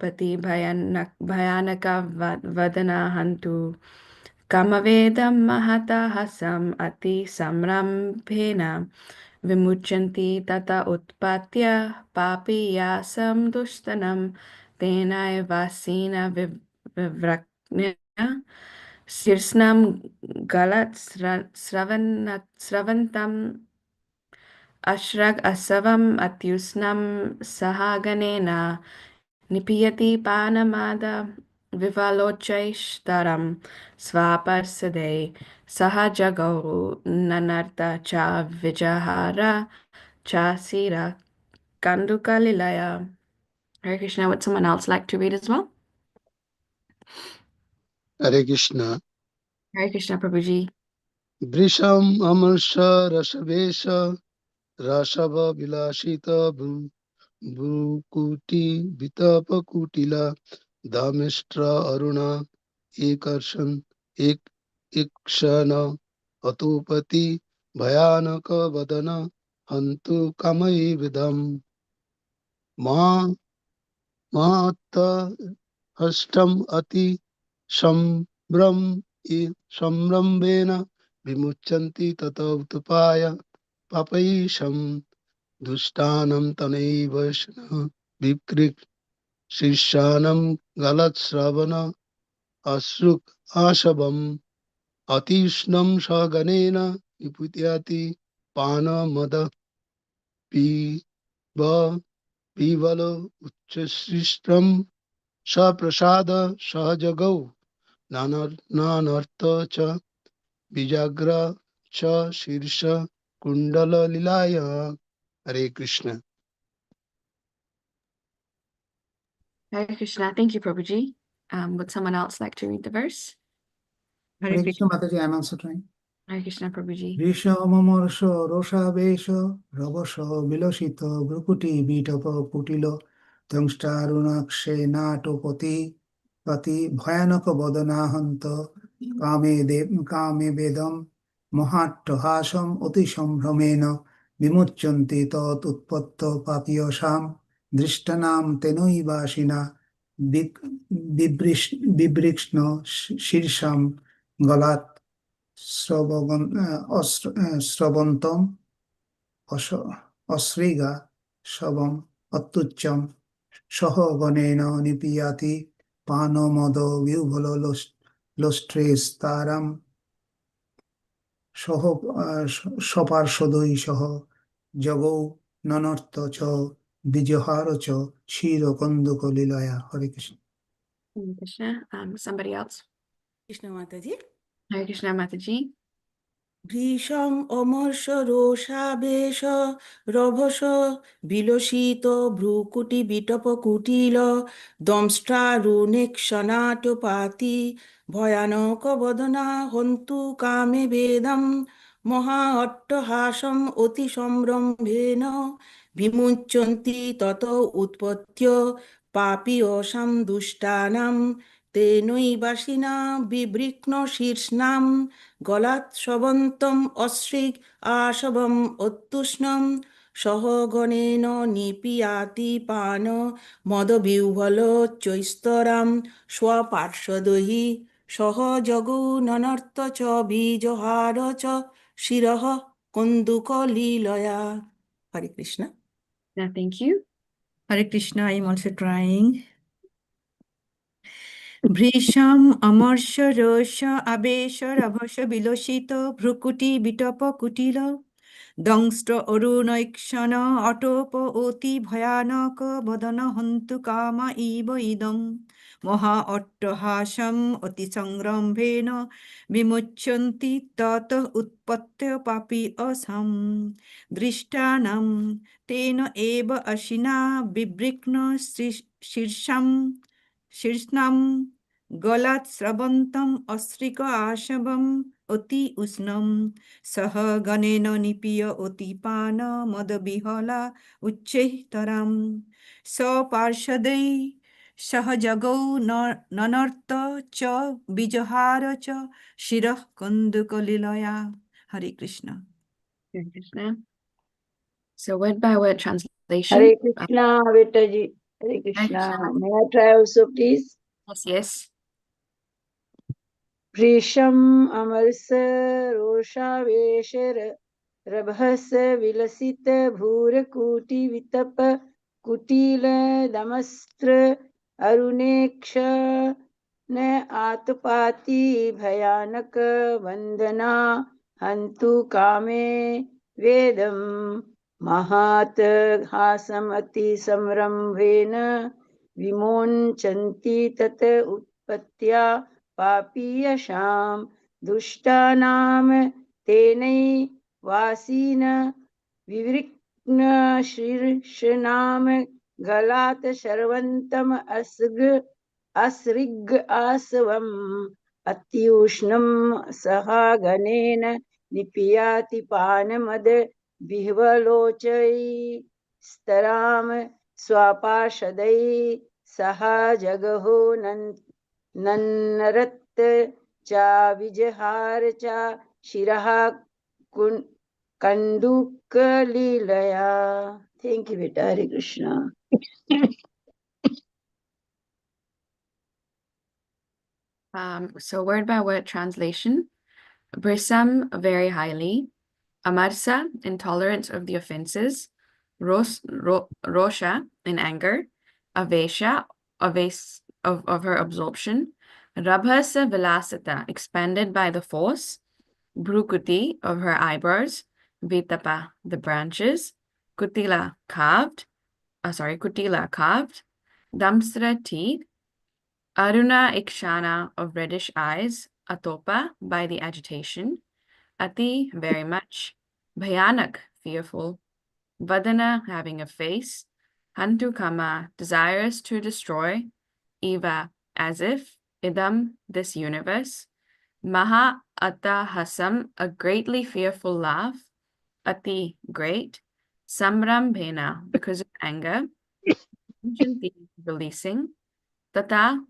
पति भयानका वदना हन्तु कामवेदं महतः सम् अति संरम्भेन विमुच्यन्ति तत उत्पात्य पापीयासं दुष्टनं तेनैवासीन विव्रक्ष्य शीर्ष्णं गलत्स्रवन्तम् अश्रग असवम् अत्युष्णं सहागनेन निपीयति पानमाद विवलोचैस्तरं स्वापर्सदे सह जगौ ननर्त च विजहार च सिर Kandukalilaya. Hare Krishna, would someone else like to read as well? Hare Krishna. Hare Krishna, Prabhuji. Brisham Amalsha Rashavesha Rashava Vilashita Bhukuti Vitapa Kutila Dhamestra Aruna Ekarshan Ek Ikshana Atupati Bhayanaka Vadana Hantu Kamai Vidam Ma Mata Hastam Ati Shambram Shambramvena Vimuchanti Tata Utupaya Papaisham Dustanam Tanaivashna Vikrik Shishanam Galatsravana Asruk Ashabam Atishnam Shaganena Viputyati Pana Mada Piva Pivalo Uchasistram Saprasada Sahajagau Nanartha Cha Vijagra Cha Shirsha Kundala Lilaya. Hare Krishna. Hare Krishna. Thank you, Prabhuji. Would someone else like to read the verse? Hare Krishna Mataji, I'm also trying. Hare Krishna, Prabhuji. Risha Mamorso Rosha Vesha Rabosho Vilosito Brukuti Bitapa Putilo Tangstarunakshe Nato Pati Bhayanaka Bodanahanto Kame Vedam Mohatto Otisham Ramena Vimuchanti Tot Utpatto Papiyosam Drishtanam Tenoi Vasina Bibrishno Shirsham Galat শ্রবন্তম অশ্রিগা শবম অত্যুচ্চম সহ গণেন নিপীয়াতি পানমদ বিউভল লোষ্ট্রেস্তারাম সহ সপার্শ্বদৈ সহ জগৌ ননর্ত চ বিজহার চ ক্ষীরকন্দুক লীলয়া। হরে Krishna. Hare Krishna. Somebody else? Krishna Mataji. Hare Krishna, Mataji. ভীষং অমর্ষ রোষাবেশ রভস বিলসিত ভ্রুকুটি বিটপ কুটিল দংষ্ট্রারুণেক্ষণাটপাতি ভয়ানক বদনা হন্তু কামে বেদম মহা অট্টহাসম অতি সম্রম্ভেন বিমুঞ্চন্তি তত উৎপত্য পাপীয়সাম দুষ্টানাম তেনৈবাসিনা বিবৃক্ন শীর্ষ্ণাম গলাৎ শবন্তম অশ্রিক আশবম অত্যুষ্ণম সহগণেন নিপীয়াতি পান মদবিহ্বল চৈস্তরাম স্বপার্শ্বদহি সহজগৌ ননর্ত চ বীজহার চ শিরঃ কন্দুকলীলয়া। হরে Krishna. Thank you. Hare Krishna, I am also trying. ভৃশম অমর্ষ রোষ আবেশ রভস বিলসিত ভ্রুকুটি বিটপ কুটিল দংষ্ট্র অরুণৈক্ষণ অটোপ অতি ভয়ানক বদন হন্তু কামা ইব ইদম মহা অট্টহাসম অতি সংরম্ভেন বিমুচ্যন্তি তত উৎপত্ত পাপি অসম দৃষ্টানাম তেন এব অশিনা বিবৃক্ন শীর্ষাম গলাৎ স্রবন্তম অশ্রিক আশবম অতি উষ্ণম সহ গণেন নিপীয় অতি পান মদবিহলা উচ্চৈতরাম স্বপার্শ্বদৈ সহজগৌ ননর্ত চ বিজহার চ শিরঃ কন্দুকলীলয়া। Hare Krishna. Hare Krishna. So word by word translation. Hare Krishna, Betaji. Hare Hare Krishna. Krishna. May I try also, please? Yes, yes. Prisham अमरस रोषावेशर रभस विलसित भूरकूटि वितप कुटिल दमस्त्र अरुणेक्ष न आतपाती भयानक वंदना हंतु कामे वेदम महात हासमति संरंभेन विमोचन्ति तत उत्पत्त्या पापीयशां दुष्टानां तेनैवासीन विवृक्न शीर्षनाम गलात् शर्वन्तम् असृग् आसवम् अत्युष्णं सहागनेन निपीयाति पानमद विह्वलोचै स्तराम स्वापार्षदै सह जगहो नन्नरत् च विजहार च शिरः कंडूकलीलया. Thank you, beta. Hare Krishna. So word by word translation. Brisam, very highly. Amarsa, intolerance of the offenses. Rosha, in anger. Avesha, of her absorption. Rabhasa Vilasata, expanded by the force. Brukuti, of her eyebrows. Vitapa, the branches. Kutila, carved. Kutila, carved. Damsra, teeth. Aruna Ikshana, of reddish eyes. Atopa, by the agitation. Ati, very much. Bhayanak, fearful. Vadana, having a face. Hantu Kama, desirous to destroy. Eva, as if. Idam, this universe. Maha Atta Hasam, a greatly fearful laugh. Ati, great. Samram Bhena, because of anger. Chanti, releasing. Tata,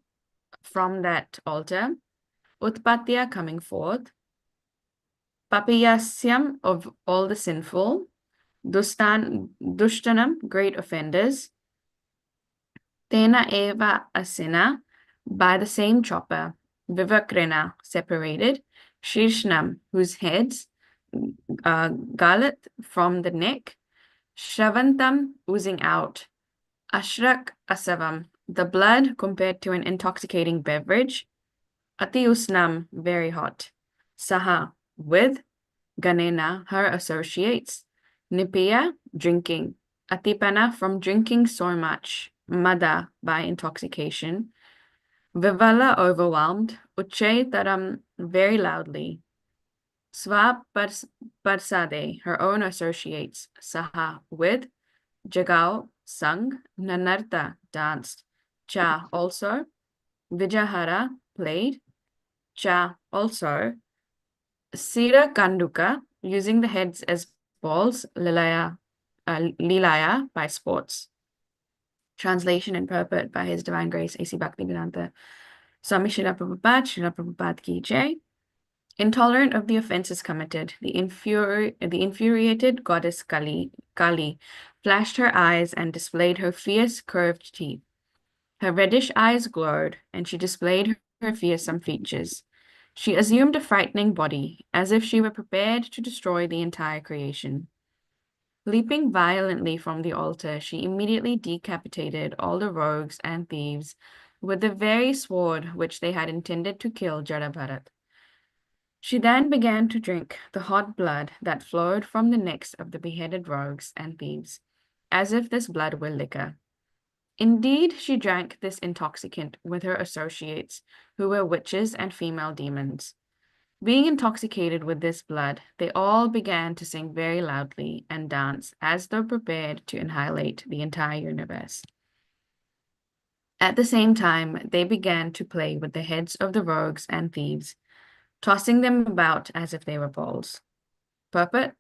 from that altar. Utpatya, coming forth. Papiyasyam, of all the sinful. Dushtanam, great offenders. Tena eva asina, by the same chopper. Vivakrena, separated. Shirshnam, whose heads. Galat, from the neck. Shravantam, oozing out. Ashrak asavam, the blood compared to an intoxicating beverage. Atiusnam, very hot. Saha, with. Ganena, her associates. Nipiya, drinking. Atipana, from drinking so much. Mada, by intoxication. Vivala, overwhelmed. Uche taram, very loudly. Swa parsade, her own associates. Saha, with. Jagao, sung. Nanarta, danced. Cha, also. Vijahara, played. Cha, also. Sira Kanduka, using the heads as balls. Lilaya, by sports. Translation and purport by His Divine Grace A.C. Bhaktivedanta Swami Srila Prabhupada ki jai. Intolerant of the offenses committed, the infuriated goddess Kali flashed her eyes and displayed her fierce curved teeth. Her reddish eyes glowed, and she displayed her fearsome features. She assumed a frightening body, as if she were prepared to destroy the entire creation. Leaping violently from the altar, she immediately decapitated all the rogues and thieves with the very sword which they had intended to kill Jarabharat. She then began to drink the hot blood that flowed from the necks of the beheaded rogues and thieves, as if this blood were liquor. Indeed, she drank this intoxicant with her associates, who were witches and female demons. Being intoxicated with this blood, they all began to sing very loudly and dance as though prepared to annihilate the entire universe. At the same time, they began to play with the heads of the rogues and thieves, tossing them about as if they were balls. Purport: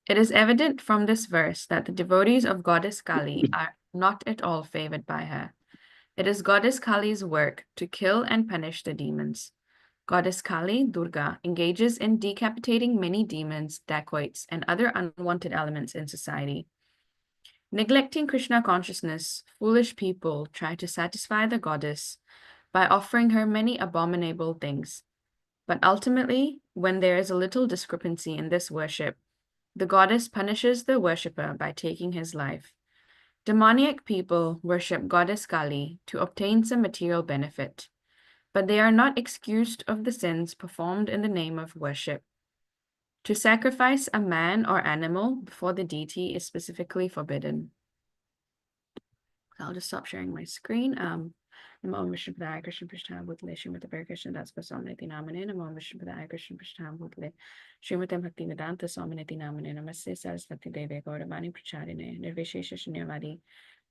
it is evident from this verse that the devotees of Goddess Kali are not at all favored by her. It is Goddess Kali's work to kill and punish the demons. Goddess Kali, Durga, engages in decapitating many demons, dacoits, and other unwanted elements in society. Neglecting Krishna consciousness, foolish people try to satisfy the goddess by offering her many abominable things. But ultimately, when there is a little discrepancy in this worship, the goddess punishes the worshipper by taking his life. Demoniac people worship Goddess Kali to obtain some material benefit, but they are not excused of the sins performed in the name of worship. To sacrifice a man or animal before the deity is specifically forbidden. I'll just stop sharing my screen. Namo Vishnu Padaya Krishna Prasthana Bhutale Srimati Krishna Das Goswamiti Namane Namo Vishnu Padaya Krishna Prasthana Bhutale Srimati Bhakti Vedanta Swaminiti Namane Namaste Saraswati Deve Gauravani Pracharine Nirvishesha Shunyavadi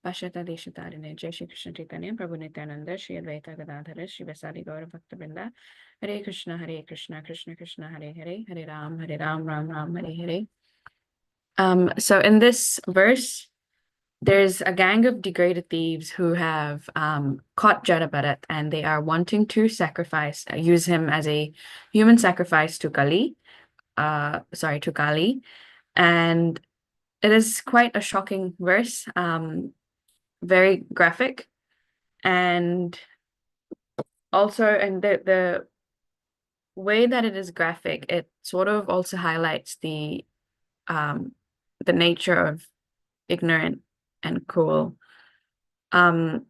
Pashata Deshatarine Jai Shri Krishna Chaitanya Prabhu Nityananda Shri Advaita Gadadhara Shri Vasadi Gaura Bhakta Vrinda Hare Krishna Krishna Krishna Hare Hare Hare Ram Ram Ram Hare Hare. So in this verse, there's a gang of degraded thieves who have caught Jada Bharat, and they are wanting to use him as a human sacrifice to Kali. To Kali. And it is quite a shocking verse, very graphic. And also, and the way that it is graphic, it sort of also highlights the nature of ignorant and cruel. One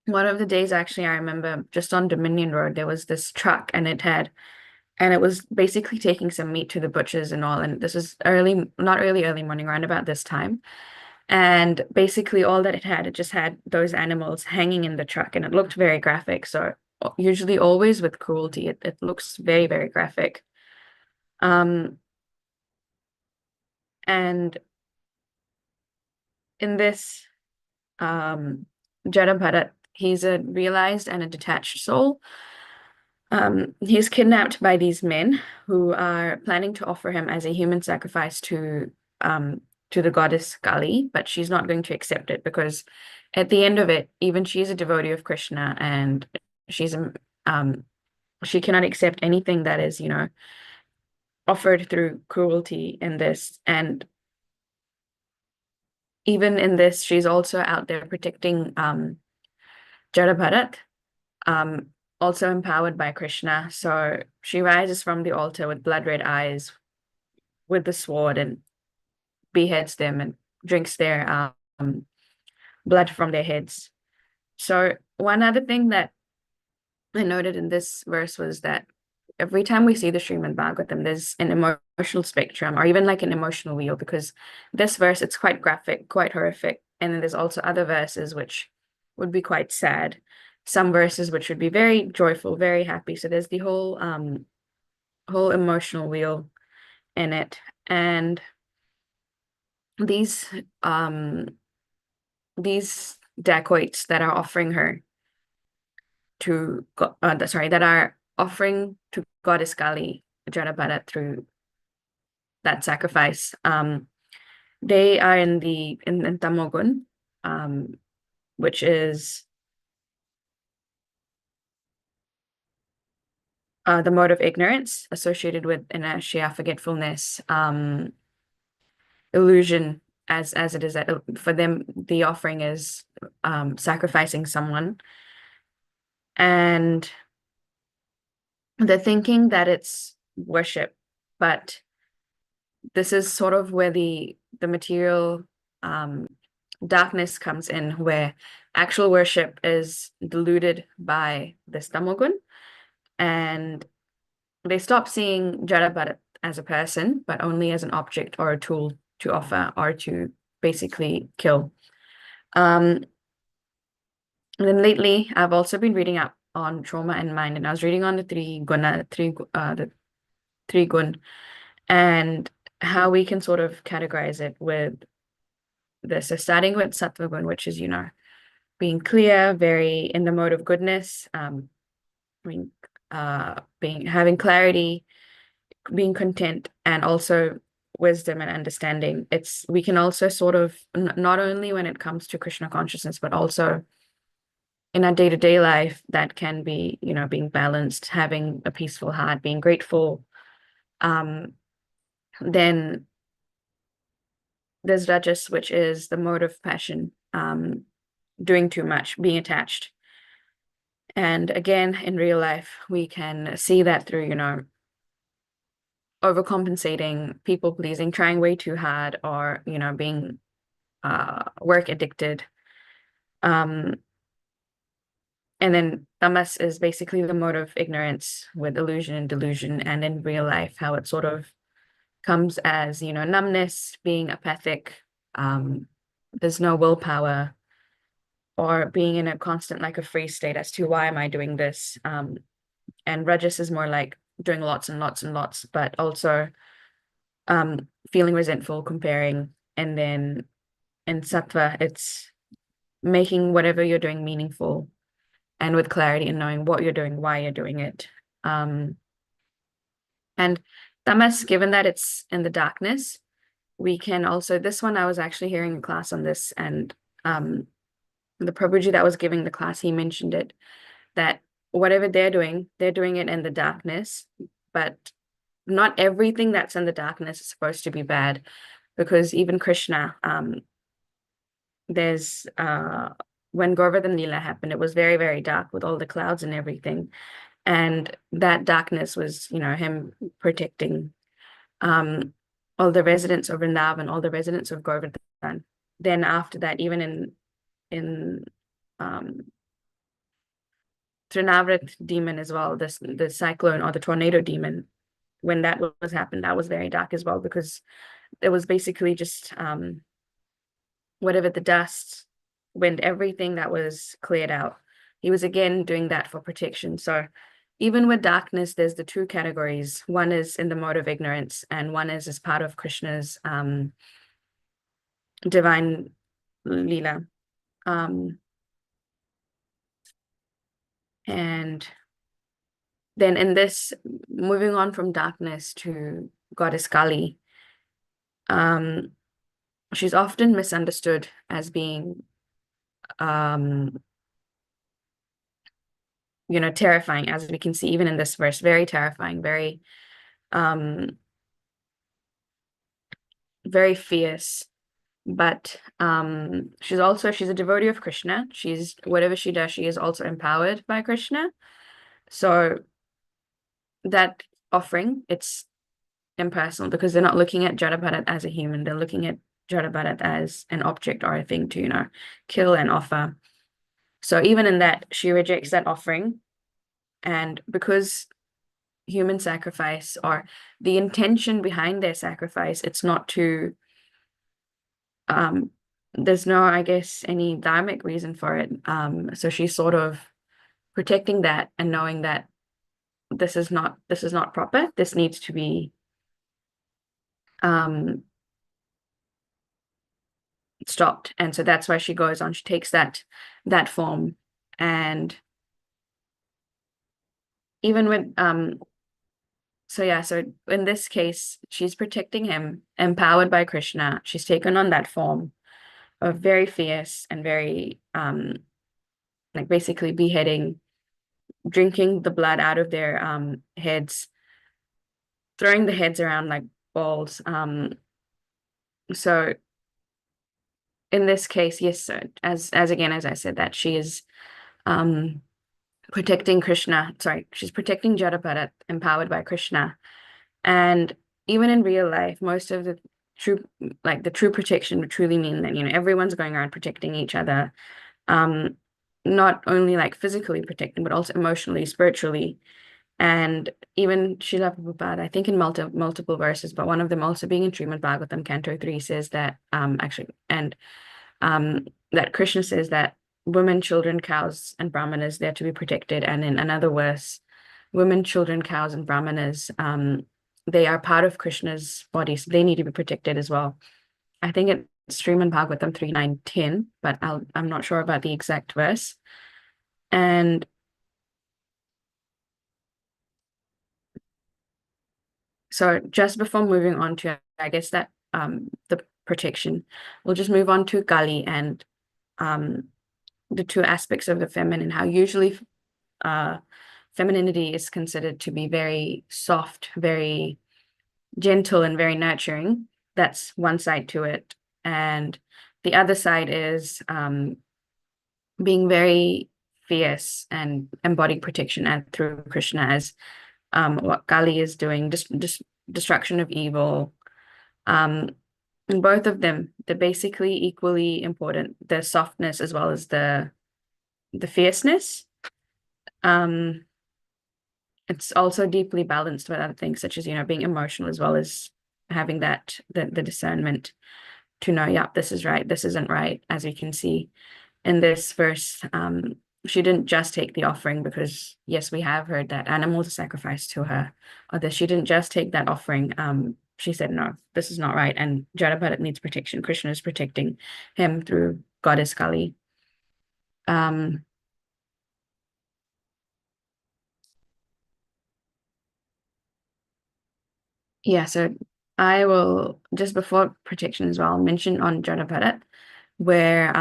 of the days, actually, I remember just on Dominion Road, there was this truck, and it was basically taking some meat to the butchers and all. And this was not early morning, around about this time. And basically all that it just had those animals hanging in the truck, and it looked very graphic. So usually always with cruelty, it looks very, very graphic. And in this, Jada Bharat, he's a realized and a detached soul. He's kidnapped by these men who are planning to offer him as a human sacrifice to the goddess Kali, but she's not going to accept it because at the end of it, even she's a devotee of Krishna, and she cannot accept anything that is, offered through cruelty in this. And even in this, she's also out there protecting Jada Bharat, also empowered by Krishna. So she rises from the altar with blood-red eyes, with the sword, and beheads them and drinks their blood from their heads. So one other thing that I noted in this verse was that every time we see the Srimad Bhagavatam, there's an emotional spectrum, or even like an emotional wheel, because this verse, it's quite graphic, quite horrific. And then there's also other verses which would be quite sad. Some verses which would be very joyful, very happy. So there's the whole emotional wheel in it. And these dacoits that are offering her that are offering to Goddess Kali Jada Bharat through that sacrifice, they are in Tamogun, which is the mode of ignorance associated with inertia, forgetfulness, illusion, as it is that for them the offering is sacrificing someone, and they're thinking that it's worship, but this is sort of where the material darkness comes in, where actual worship is diluted by this tamogun, and they stop seeing Jada Bharat as a person, but only as an object or a tool to offer or to basically kill. And then lately, I've also been reading up on trauma and mind, and I was reading on the three gun, and how we can sort of categorize it with this. So starting with sattva gun, which is, being clear, very in the mode of goodness, having clarity, being content, and also wisdom and understanding. We can also sort of, not only when it comes to Krishna consciousness, but also in our day-to-day life, that can be, being balanced, having a peaceful heart, being grateful. Then there's Rajas, which is the mode of passion, doing too much, being attached. And again, in real life, we can see that through, overcompensating, people pleasing, trying way too hard, or, being work addicted. And then tamas is basically the mode of ignorance with illusion and delusion, and in real life, how it sort of comes as, numbness, being apathic, there's no willpower, or being in a constant, like a free state as to why am I doing this? And Rajas is more like doing lots and lots and lots, but also feeling resentful, comparing. And then in Sattva, it's making whatever you're doing meaningful and with clarity, and knowing what you're doing, why you're doing it. And tamas, given that it's in the darkness, we can also, this one, I was actually hearing a class on this, and the Prabhuji that was giving the class, he mentioned it, that whatever they're doing it in the darkness, but not everything that's in the darkness is supposed to be bad, because even Krishna, there's when Govardhan Leela happened, it was very, very dark with all the clouds and everything. And that darkness was, him protecting all the residents of Vrindavan, all the residents of Govardhan. Then after that, even in Trinavrit demon as well, the cyclone or the tornado demon, when that was happened, that was very dark as well, because it was basically just whatever the dust, wind, everything that was cleared out. He was again doing that for protection. So even with darkness, there's the two categories. One is in the mode of ignorance, and one is as part of Krishna's divine Leela. And then in this, moving on from darkness to Goddess Kali, she's often misunderstood as being, terrifying, as we can see even in this verse, very terrifying, very, very fierce. But she's a devotee of Krishna. Whatever she does, she is also empowered by Krishna. So that offering, it's impersonal, because they're not looking at Jada Bharat as a human. They're looking at Jada Bharat as an object or a thing to, kill and offer. So even in that, she rejects that offering. And because human sacrifice, or the intention behind their sacrifice, it's not to, there's no, I guess, any dharmic reason for it. So she's sort of protecting that and knowing that this is not proper. This needs to be stopped. And so that's why she goes on, she takes that form. And even with so in this case, she's protecting him, empowered by Krishna. She's taken on that form of very fierce and very like basically beheading, drinking the blood out of their heads, throwing the heads around like balls. So in this case, yes, as again, as I said, that she is protecting Krishna. Sorry, she's protecting Jada Bharat, empowered by Krishna. And even in real life, most of the true protection would truly mean that, everyone's going around protecting each other. Not only like physically protecting, but also emotionally, spiritually. And even Srila Prabhupada, I think in multiple verses, but one of them also being in Srimad Bhagavatam, Canto 3, says that that Krishna says that women, children, cows, and brahmanas, they're to be protected. And in another verse, women, children, cows, and brahmanas, they are part of Krishna's body, so they need to be protected as well. I think it's Srimad Bhagavatam 3, 9, 10, but I'm not sure about the exact verse. And so just before moving on to, I guess, that the protection, we'll just move on to Kali and the two aspects of the feminine, how usually femininity is considered to be very soft, very gentle, and very nurturing. That's one side to it. and the other side is being very fierce and embodying protection and through Krishna as what Kali is doing, destruction of evil. And both of them, they're basically equally important. The softness as well as the fierceness. It's also deeply balanced with other things such as, being emotional as well as having that the discernment to know, yeah, this is right, this isn't right. As we can see in this verse, she didn't just take the offering because, yes, we have heard that animals are sacrificed to her, or that she didn't just take that offering. She said, no, this is not right. And Jada Bharat needs protection. Krishna is protecting him through Goddess Kali. Yeah, so I will, just before protection as well, mention on Jada Bharat, where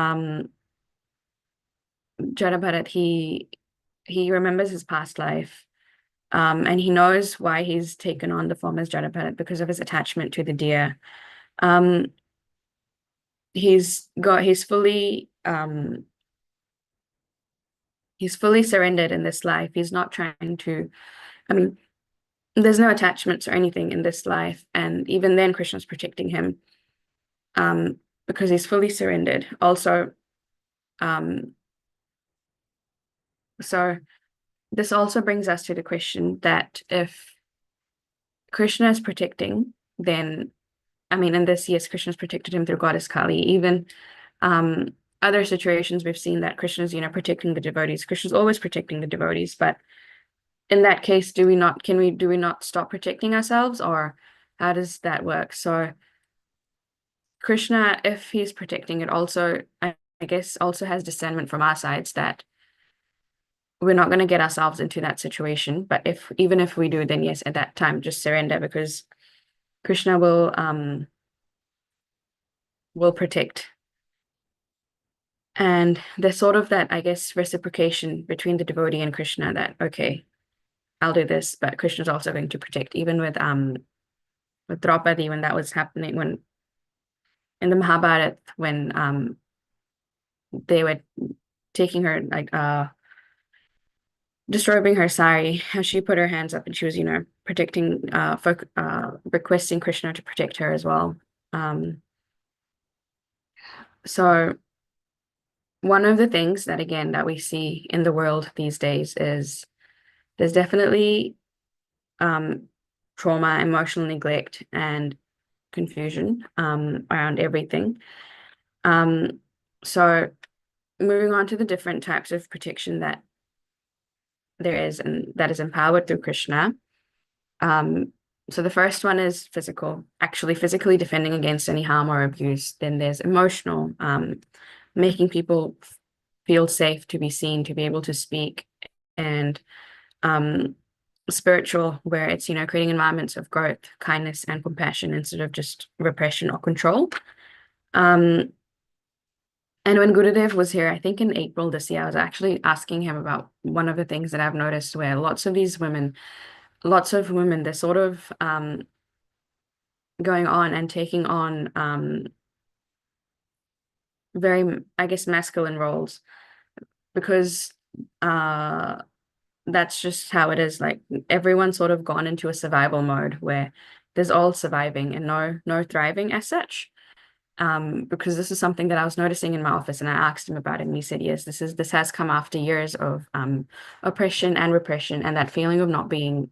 Jada Bharat, he remembers his past life. And he knows why he's taken on the form as Jada Bharat because of his attachment to the deer. Um, he's fully surrendered in this life. He's not trying to, I mean, there's no attachments or anything in this life. And even then, Krishna's protecting him because he's fully surrendered. Also, so this also brings us to the question that if Krishna is protecting, then, I mean, in this, yes, Krishna's protected him through Goddess Kali. Even other situations, we've seen that Krishna's, protecting the devotees. Krishna's always protecting the devotees, but in that case, do we not stop protecting ourselves, or how does that work? So Krishna, if he's protecting it, also, I guess, also has discernment from our sides that we're not going to get ourselves into that situation. But even if we do, then yes, at that time, just surrender, because Krishna will protect. And there's sort of that, I guess, reciprocation between the devotee and Krishna that, okay, I'll do this, but Krishna's also going to protect. Even with Draupadi, when that was happening, when in the Mahabharata, when they were taking her, like disturbing her sari, how she put her hands up and she was, protecting, requesting Krishna to protect her as well. So one of the things that, again, that we see in the world these days is there's definitely trauma, emotional neglect, and confusion around everything. So moving on to the different types of protection that there is and that is empowered through Krishna. So the first one is physical, actually physically defending against any harm or abuse. Then there's emotional, making people feel safe, to be seen, to be able to speak, and spiritual, where it's, creating environments of growth, kindness, and compassion instead of just repression or control. And when Gurudev was here, I think in April this year, I was actually asking him about one of the things that I've noticed where lots of women, they're sort of going on and taking on very, I guess, masculine roles, because that's just how it is. Like, everyone's sort of gone into a survival mode where there's all surviving and no thriving as such. Because this is something that I was noticing in my office, and I asked him about it, and he said, yes, this has come after years of oppression and repression, and that feeling of not being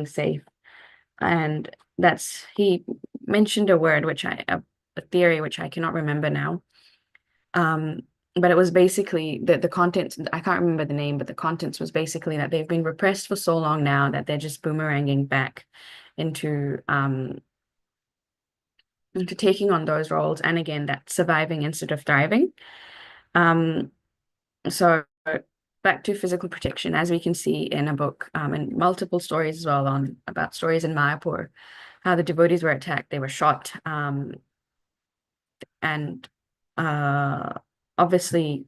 safe. And he mentioned a word a theory which I cannot remember now. But it was basically the contents, I can't remember the name, but the contents was basically that they've been repressed for so long now that they're just boomeranging back into taking on those roles, and again, that surviving instead of thriving. So back to physical protection, as we can see in a book, and multiple stories as well about stories in Mayapur, how the devotees were attacked, they were shot, and obviously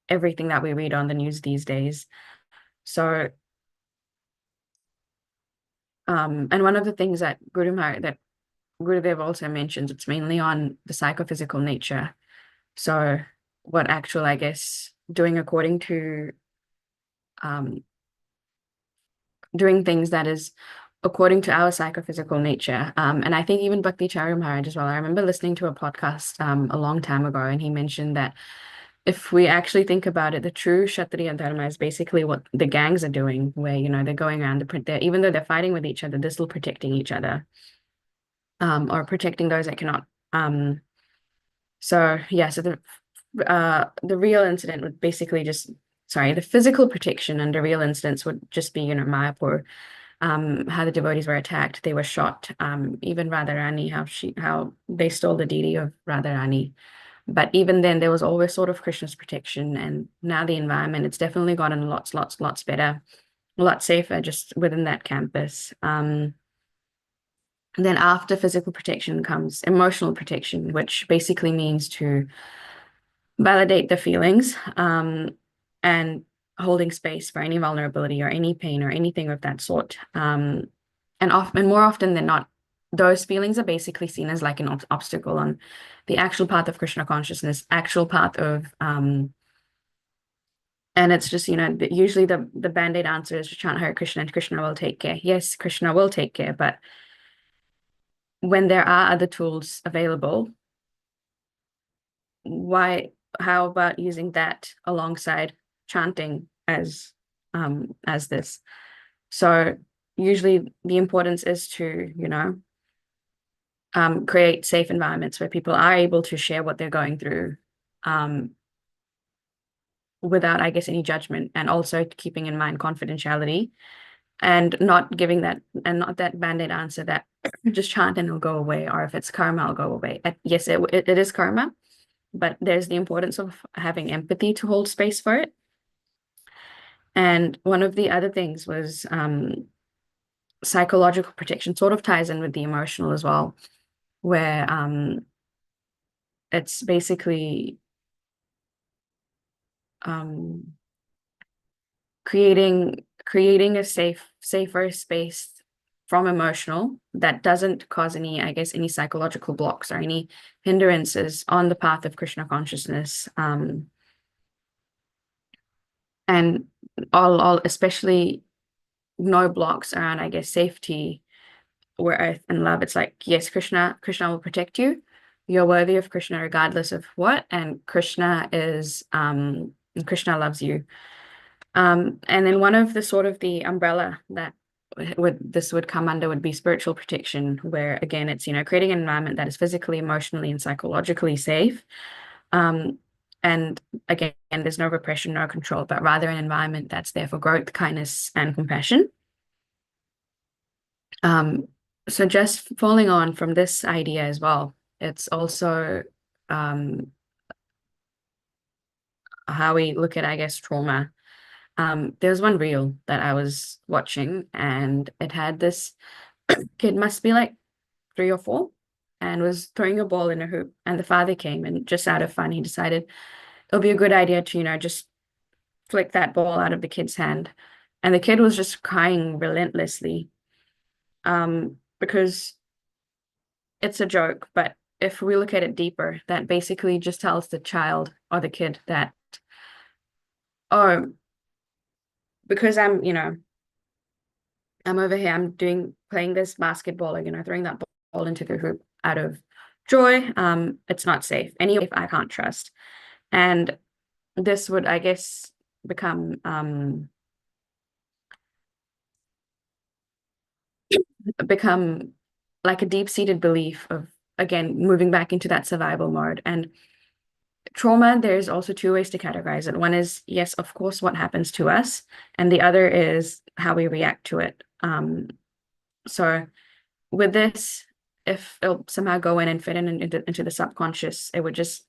everything that we read on the news these days. So and one of the things that Gurudev also mentions it's mainly on the psychophysical nature. So what actual, I guess, doing according to doing things that is according to our psychophysical nature. And I think even Bhakti Chari Maharaj as well. I remember listening to a podcast a long time ago, and he mentioned that if we actually think about it, the true Kshatriya Dharma is basically what the gangs are doing, where, they're going around, even though they're fighting with each other, they're still protecting each other, or protecting those that cannot. So the real incident would basically the physical protection and the real incidents would just be, Mayapur, how the devotees were attacked, they were shot, even Radharani, how they stole the deity of Radharani. But even then, there was always sort of Krishna's protection, and now the environment, it's definitely gotten lots better, a lot safer just within that campus. And then after physical protection comes emotional protection, which basically means to validate the feelings, and holding space for any vulnerability or any pain or anything of that sort. And more often than not, those feelings are basically seen as like an obstacle on the actual path of Krishna consciousness, actual path of and it's just, usually the band-aid answer is to chant Hare Krishna and Krishna will take care. Yes, Krishna will take care, but when there are other tools available, how about using that alongside chanting as this? So usually the importance is to, create safe environments where people are able to share what they're going through, without, I guess, any judgment, and also keeping in mind confidentiality, and not giving that, and not that band-aid answer that just chant and it'll go away, or if it's karma, it'll go away. Yes, it is karma, but there's the importance of having empathy to hold space for it. And one of the other things was psychological protection, sort of ties in with the emotional as well, where it's basically creating a safer space from emotional that doesn't cause any, I guess, any psychological blocks or any hindrances on the path of Krishna consciousness. And all especially no blocks around, I guess, safety or earth and love. It's like, yes, Krishna will protect you. You're worthy of Krishna regardless of what, and Krishna loves you. And then one of the sort of the umbrella that would come under would be spiritual protection, where again it's, creating an environment that is physically, emotionally, and psychologically safe. And again, there's no repression, no control, but rather an environment that's there for growth, kindness, and compassion. So just following on from this idea as well, it's also how we look at, I guess, trauma. There's one reel that I was watching, and it had this kid, must be like 3 or 4, and was throwing a ball in a hoop, and the father came, and just out of fun, he decided it'll be a good idea to, just flick that ball out of the kid's hand. And the kid was just crying relentlessly, because it's a joke, but if we look at it deeper, that basically just tells the child or the kid that, oh, because I'm over here, I'm playing this basketball, or, throwing that ball into the hoop out of joy. It's not safe. Anyway, I can't trust. And this would, I guess, become like a deep-seated belief of, again, moving back into that survival mode. And trauma, there's also 2 ways to categorize it. One is, yes, of course, what happens to us, and the other is how we react to it. So with this, if it'll somehow go in and fit into the subconscious, it would just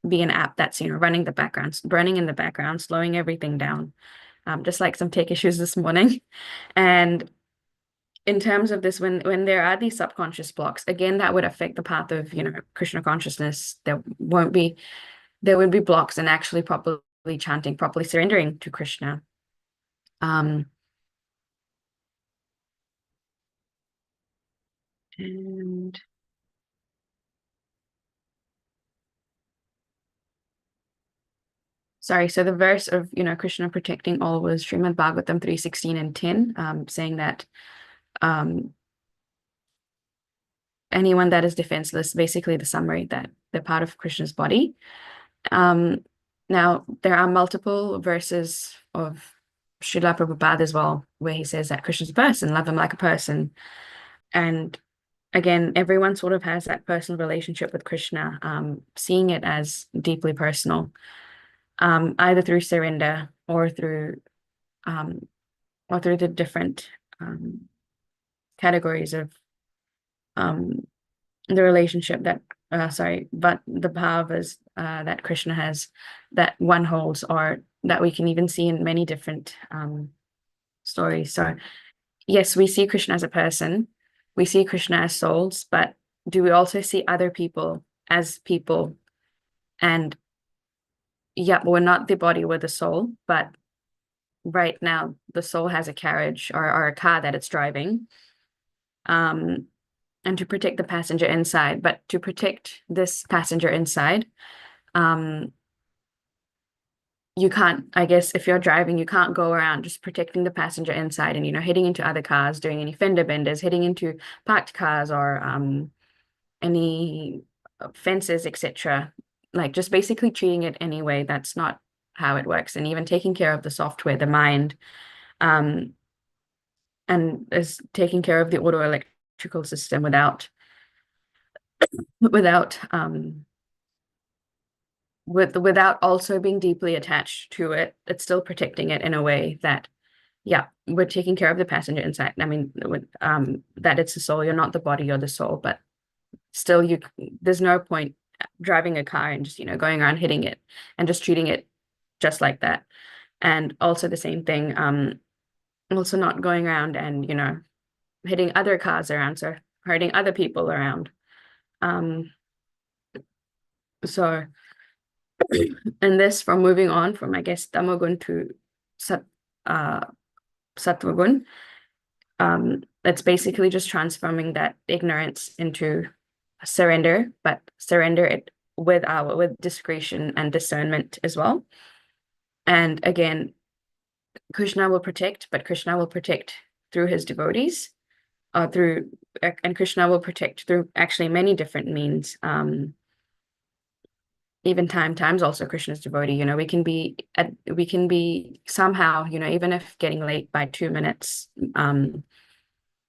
be an app that's, running the background, burning in the background, slowing everything down, just like some tech issues this morning. And in terms of this, when there are these subconscious blocks, again, that would affect the path of, Krishna consciousness. There would be blocks in actually properly chanting, properly surrendering to Krishna. And sorry, so the verse of, Krishna protecting all was Srimad Bhagavatam 3:16 and 10, saying that anyone that is defenseless, basically the summary that they're part of Krishna's body. Now, there are multiple verses of Srila Prabhupada as well, where he says that Krishna's a person, love him like a person. And again, everyone sort of has that personal relationship with Krishna, seeing it as deeply personal, either through surrender or through the different categories of the relationship that but the bhavas that Krishna has, that one holds, or that we can even see in many different stories. So yes, we see Krishna as a person, we see Krishna as souls, but do we also see other people as people? And yeah, we're not the body, we're the soul, but right now the soul has a carriage or a car that it's driving, and to protect the passenger inside. But to protect this passenger inside, you can't, I guess, if you're driving, you can't go around just protecting the passenger inside and, hitting into other cars, doing any fender benders, hitting into parked cars or any fences, etc. Like just basically treating it anyway. That's not how it works. And even taking care of the software, the mind, and is taking care of the auto electrical system without without also being deeply attached to it. It's still protecting it in a way that, yeah, we're taking care of the passenger inside. I mean, that it's the soul. You're not the body, you're the soul. But still, there's no point driving a car and just, going around hitting it and just treating it just like that. And also the same thing, also not going around and, hitting other cars around, so hurting other people around. So, and this, from moving on from, I guess, Tamagun to Sattvagun, it's basically just transforming that ignorance into surrender, but surrender it with discretion and discernment as well. And again, Krishna will protect, but Krishna will protect through his devotees, and Krishna will protect through actually many different means. Even time's also Krishna's devotee. We can be somehow, even if getting late by 2 minutes,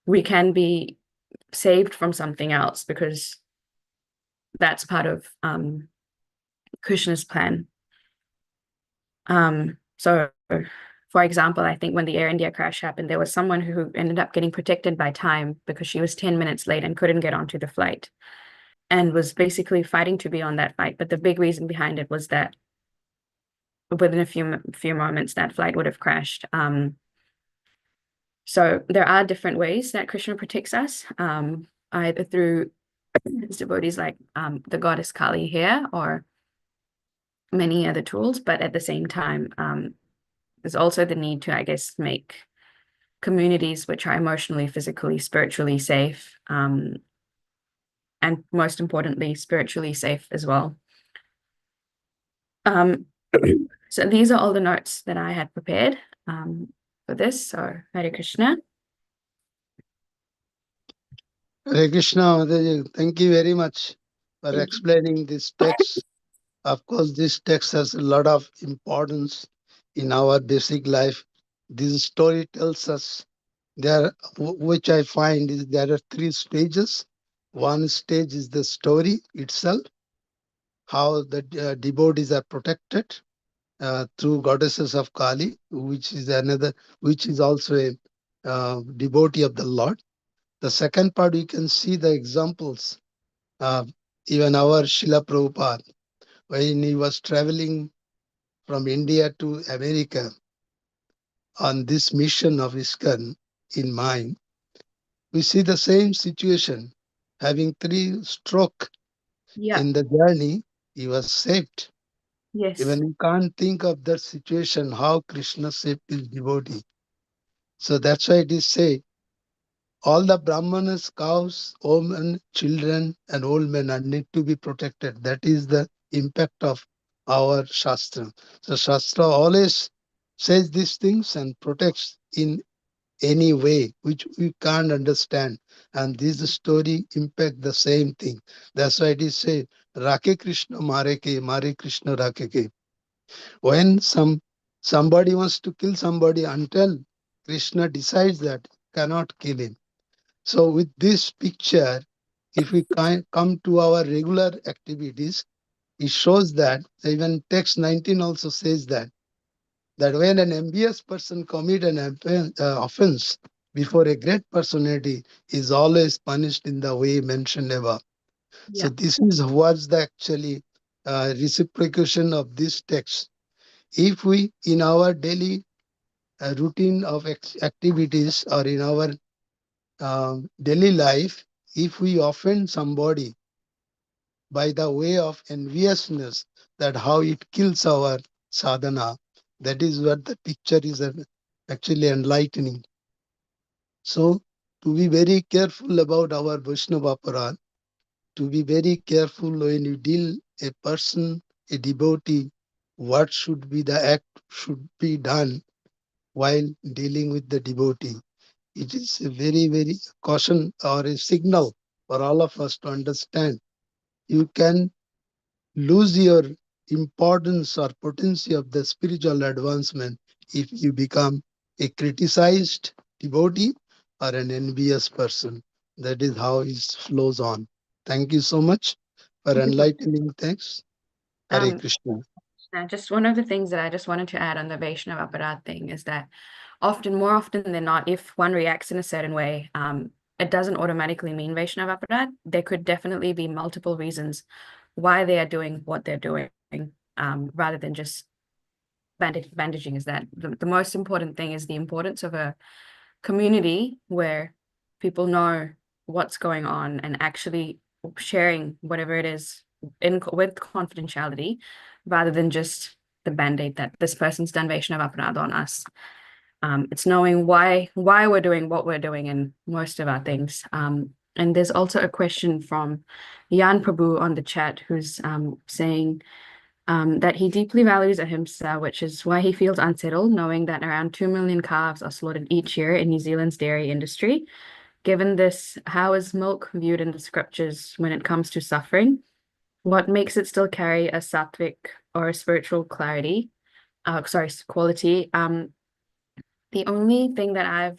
we can be saved from something else because that's part of Krishna's plan. So for example, I think when the Air India crash happened, there was someone who ended up getting protected by time because she was 10 minutes late and couldn't get onto the flight and was basically fighting to be on that flight. But the big reason behind it was that within a few moments, that flight would have crashed. So there are different ways that Krishna protects us, either through his devotees like the goddess Kali here, or many other tools. But at the same time, there's also the need to, I guess, make communities which are emotionally, physically, spiritually safe, and most importantly, spiritually safe as well. So these are all the notes that I had prepared for this. So Hare Krishna. Hare Krishna, Mataji. Thank you very much for explaining this text. Of course, this text has a lot of importance in our basic life. This story tells us which I find is there are 3 stages. One stage is the story itself, how the devotees are protected through goddesses of Kali, which is also a devotee of the Lord. The second part, you can see the examples. Even our Srila Prabhupada, when he was traveling from India to America on this mission of ISKCON in mind, we see the same situation. Having 3 stroke in the journey, he was saved. Yes. Even you can't think of that situation, how Krishna saved his devotee. So that's why it is said, all the brahmanas, cows, women, children, and old men are need to be protected. That is the impact of our Shastra. So Shastra always says these things and protects in any way which we can't understand. And this story impact the same thing. That's why it is said, Rake Krishna Mare Krishna Rakeke. When somebody wants to kill somebody, until Krishna decides that cannot kill him. So with this picture, if we come to our regular activities, it shows that even text 19 also says that when an envious person commit an offense before a great personality is always punished in the way mentioned above. So Yeah. this is what's the actually reciprocation of this text. If we in our daily routine of activities or in our daily life, if we offend somebody by the way of enviousness, that how it kills our sadhana, that is what the picture is actually enlightening. So, to be very careful about our Vaishnava Aparadh, to be very careful when you deal a person, a devotee, what should be the act should be done while dealing with the devotee. It is a very, very caution or a signal for all of us to understand. You can lose your importance or potency of the spiritual advancement if you become a criticized devotee or an envious person. That is how it flows on. Thank you so much for Thank you so enlightening. Thanks. Hare um Krishna. now just one of the things that I just wanted to add on the Vaishnava Aparadh thing is that more often than not, if one reacts in a certain way, it doesn't automatically mean Vaishnava Aparadh. There could definitely be multiple reasons why they are doing what they're doing, rather than just bandaging. Is that the most important thing is the importance of a community where people know what's going on and actually sharing whatever it is with confidentiality, rather than just the band-aid that this person's done Vaishnava Aparadh on us. It's knowing why we're doing what we're doing in most of our things. And there's also a question from Jan Prabhu on the chat, who's saying that he deeply values ahimsa, which is why he feels unsettled, knowing that around 2 million calves are slaughtered each year in New Zealand's dairy industry. Given this, how is milk viewed in the scriptures when it comes to suffering? What makes it still carry a sattvic or a spiritual quality? The only thing that I've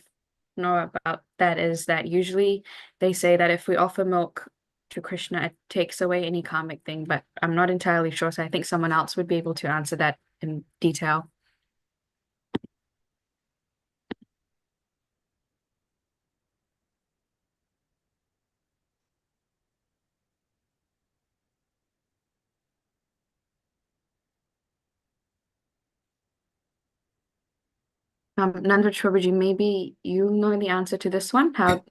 know about that is that usually they say that if we offer milk to Krishna, it takes away any karmic thing, but I'm not entirely sure. So I think someone else would be able to answer that in detail. Nanda Chobaji, maybe you know the answer to this one. How?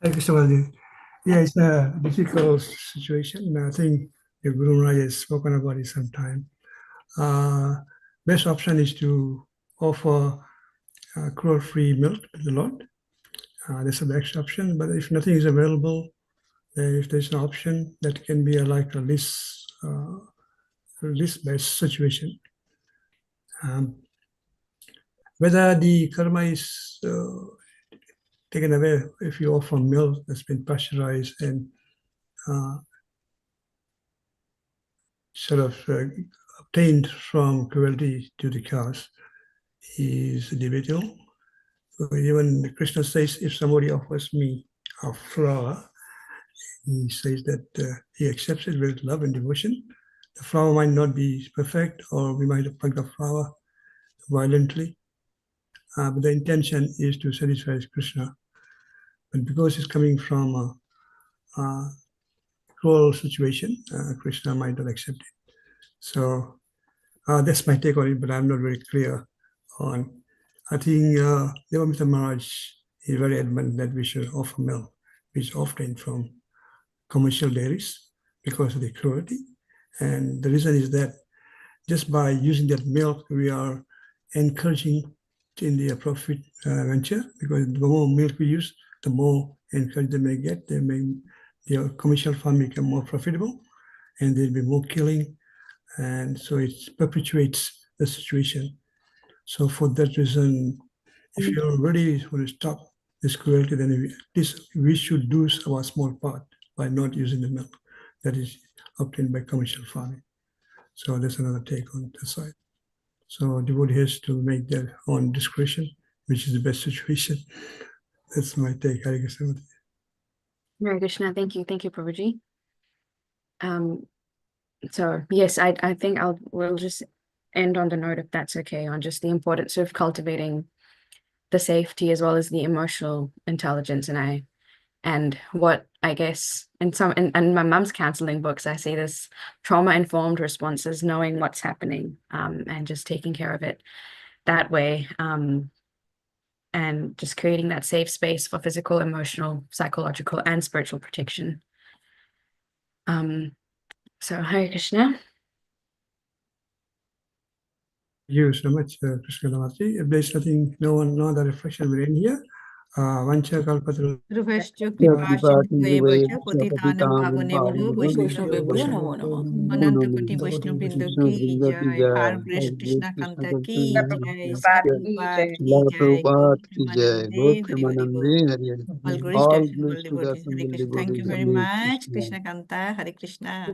Thank you so much. Yeah, it's a difficult situation. I think the Guru Maharaj has spoken about it sometime. Best option is to offer cruel-free milk to the Lord. That's the best option. But if nothing is available, if there's an option, that can be like a list-based situation. Whether the karma is taken away if you offer milk that's been pasteurized and sort of obtained from cruelty to the cows is debatable. So even Krishna says, if somebody offers me a flower, he says that he accepts it with love and devotion. The flower might not be perfect, or we might have plucked the flower violently, but the intention is to satisfy Krishna. But because it's coming from a cruel situation, Krishna might not accept it. So that's my take on it, but I'm not very clear on. I think Devamita Maharaj is very adamant that we should offer milk, which is obtained from commercial dairies because of the cruelty. And the reason is that just by using that milk, we are encouraging in their profit venture, because the more milk we use, the more encourage they may get. They may their commercial farm become more profitable, and there'll be more killing, and so it perpetuates the situation. So for that reason, if you really want to stop this cruelty, then we should do our small part by not using the milk that is obtained by commercial farming. So that's another take on the side. So devotee has to make their own discretion, which is the best situation. That's my take. Hare Krishna. Hare Krishna, thank you, Prabhuji. So yes, I think we'll just end on the note, if that's okay, on just the importance of cultivating the safety as well as the emotional intelligence. And what I guess in my mom's counseling books, I see this trauma-informed responses, knowing what's happening, and just taking care of it that way, and just creating that safe space for physical, emotional, psychological, and spiritual protection. So Hare Krishna. Thank you so much, Krishna Damati. If there's nothing, no other reflection will end here. Vancha kalpatra. ध्रुवश्च कृपासिन्धुभ्येव च पतितानं पावनेभ्यो वैष्णवेभ्यो वैष्णवेभ्यो नमो नमः। अनंत कोटि वैष्णव वृंद की जय। हर कृष्ण कंठ की जय। Jai. श्रील प्रभुपाद की जय। गौर Lord प्रेमानंदे हरि हरि बोल। Premanande Hari Hari. All glories to All all glories to the devotees. Hare assembled Krishna. Thank you devotees. very Hare much, Krishna. Krishna Kantha. Hare Krishna.